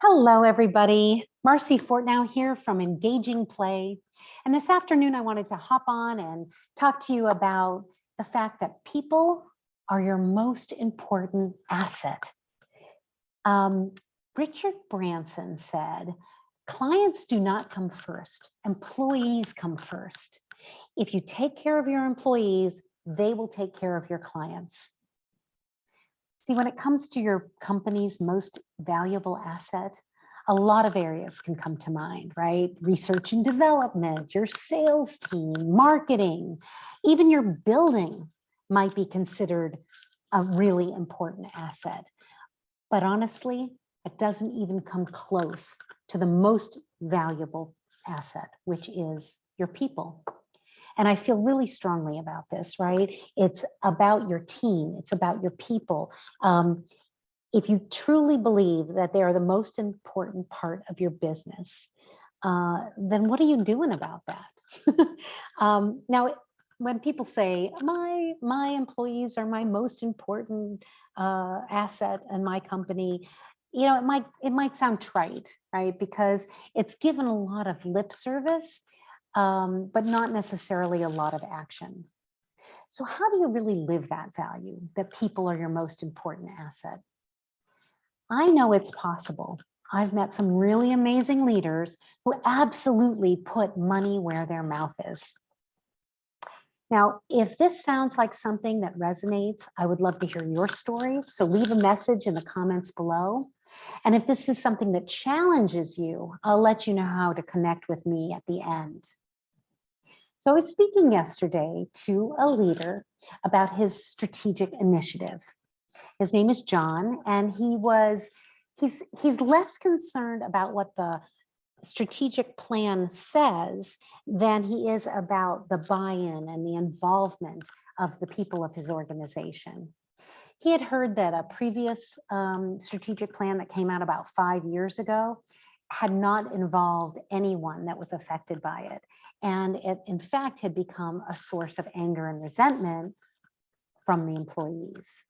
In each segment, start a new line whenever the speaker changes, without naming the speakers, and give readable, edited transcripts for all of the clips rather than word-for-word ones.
Hello, everybody. Marcy Fortnow here from Engaging Play. And this afternoon, I wanted to hop on and talk to you about the fact that people are your most important asset. Richard Branson said, clients do not come first, employees come first. If you take care of your employees, they will take care of your clients. See, when it comes to your company's most valuable asset, a lot of areas can come to mind, right? Research and development, your sales team, marketing, even your building might be considered a really important asset. But honestly, it doesn't even come close to the most valuable asset, which is your people. And I feel really strongly about this, right? It's about your team. It's about your people. If you truly believe that they are the most important part of your business, then what are you doing about that? Now, when people say, my employees are my most important asset in my company, you know, it might sound trite, right? Because it's given a lot of lip service, but not necessarily a lot of action. So how do you really live that value, that people are your most important asset? I know it's possible. I've met some really amazing leaders who absolutely put money where their mouth is. Now, if this sounds like something that resonates, I would love to hear your story. So leave a message in the comments below. And if this is something that challenges you, I'll let you know how to connect with me at the end. So I was speaking yesterday to a leader about his strategic initiative. His name is John, and he's less concerned about what the strategic plan says than he is about the buy-in and the involvement of the people of his organization. He had heard that a previous strategic plan that came out about 5 years ago had not involved anyone that was affected by it. And it, in fact, had become a source of anger and resentment from the employees.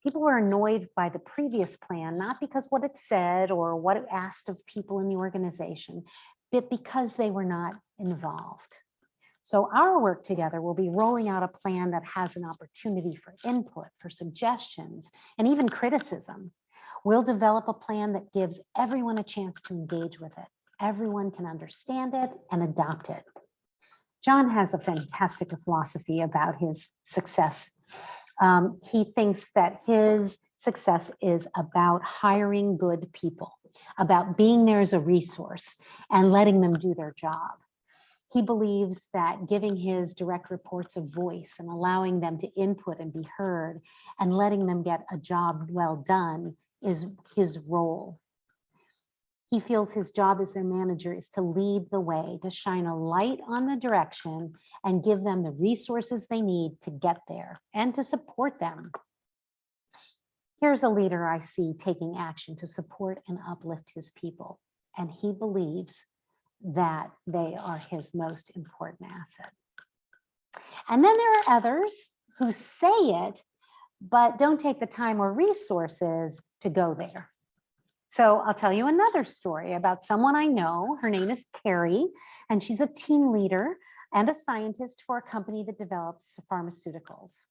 People were annoyed by the previous plan, not because what it said or what it asked of people in the organization, but because they were not involved. So our work together will be rolling out a plan that has an opportunity for input, for suggestions, and even criticism. We'll develop a plan that gives everyone a chance to engage with it. Everyone can understand it and adopt it. John has a fantastic philosophy about his success. He thinks that his success is about hiring good people, about being there as a resource and letting them do their job. He believes that giving his direct reports a voice and allowing them to input and be heard and letting them get a job well done is his role. He feels his job as their manager is to lead the way, to shine a light on the direction and give them the resources they need to get there and to support them. Here's a leader I see taking action to support and uplift his people, and he believes that they are his most important asset. And then there are others who say it, but don't take the time or resources to go there. So I'll tell you another story about someone I know. Her name is Carrie, and she's a team leader and a scientist for a company that develops pharmaceuticals.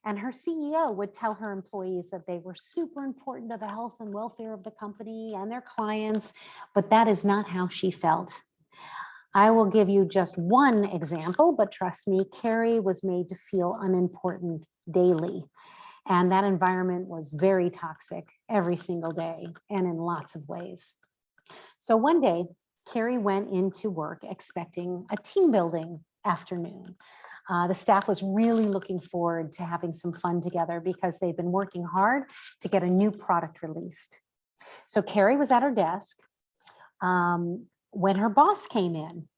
And her CEO would tell her employees that they were super important to the health and welfare of the company and their clients, but that is not how she felt. I will give you just one example, but trust me, Carrie was made to feel unimportant daily. And that environment was very toxic every single day and in lots of ways. So one day, Carrie went into work expecting a team building afternoon. The staff was really looking forward to having some fun together because they've been working hard to get a new product released. So Carrie was at her desk when her boss came in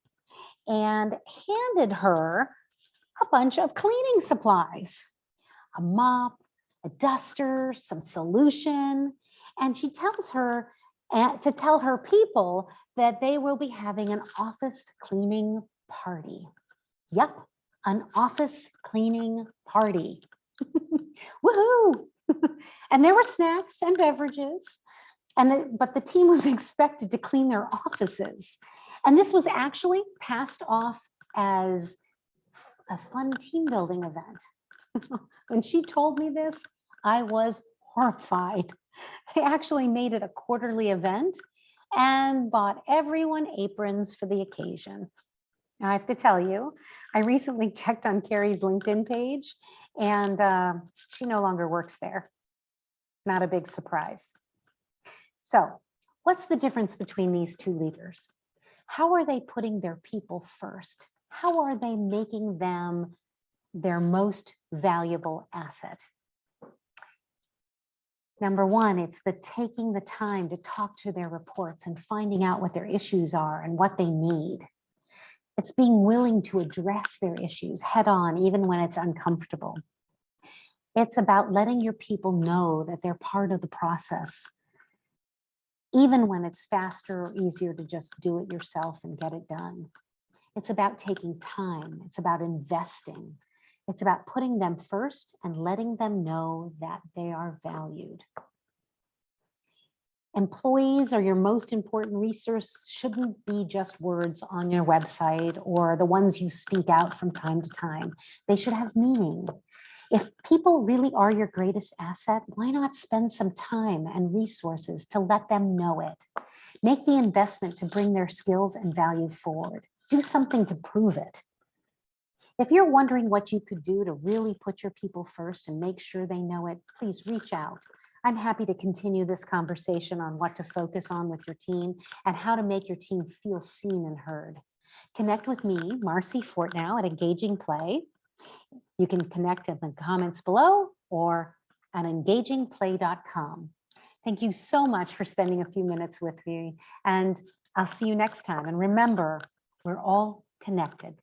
and handed her a bunch of cleaning supplies, a mop, a duster, some solution, and she tells her to tell her people that they will be having an office cleaning party. Yep, an office cleaning party. Woohoo! And there were snacks and beverages. But the team was expected to clean their offices. And this was actually passed off as a fun team building event. When she told me this, I was horrified. They actually made it a quarterly event and bought everyone aprons for the occasion. Now, I have to tell you, I recently checked on Carrie's LinkedIn page, and she no longer works there. Not a big surprise. So, what's the difference between these two leaders? How are they putting their people first? How are they making them their most valuable asset? Number one, it's taking the time to talk to their reports and finding out what their issues are and what they need. It's being willing to address their issues head on, even when it's uncomfortable. It's about letting your people know that they're part of the process, even when it's faster or easier to just do it yourself and get it done. It's about taking time. It's about investing. It's about putting them first and letting them know that they are valued. Employees are your most important resource shouldn't be just words on your website or the ones you speak out from time to time. They should have meaning. If people really are your greatest asset, why not spend some time and resources to let them know it? Make the investment to bring their skills and value forward. Do something to prove it. If you're wondering what you could do to really put your people first and make sure they know it, please reach out. I'm happy to continue this conversation on what to focus on with your team and how to make your team feel seen and heard. Connect with me, Marcy Fortnow, at Engaging Play. You can connect in the comments below or at engagingplay.com. Thank you so much for spending a few minutes with me, and I'll see you next time. And remember, we're all connected.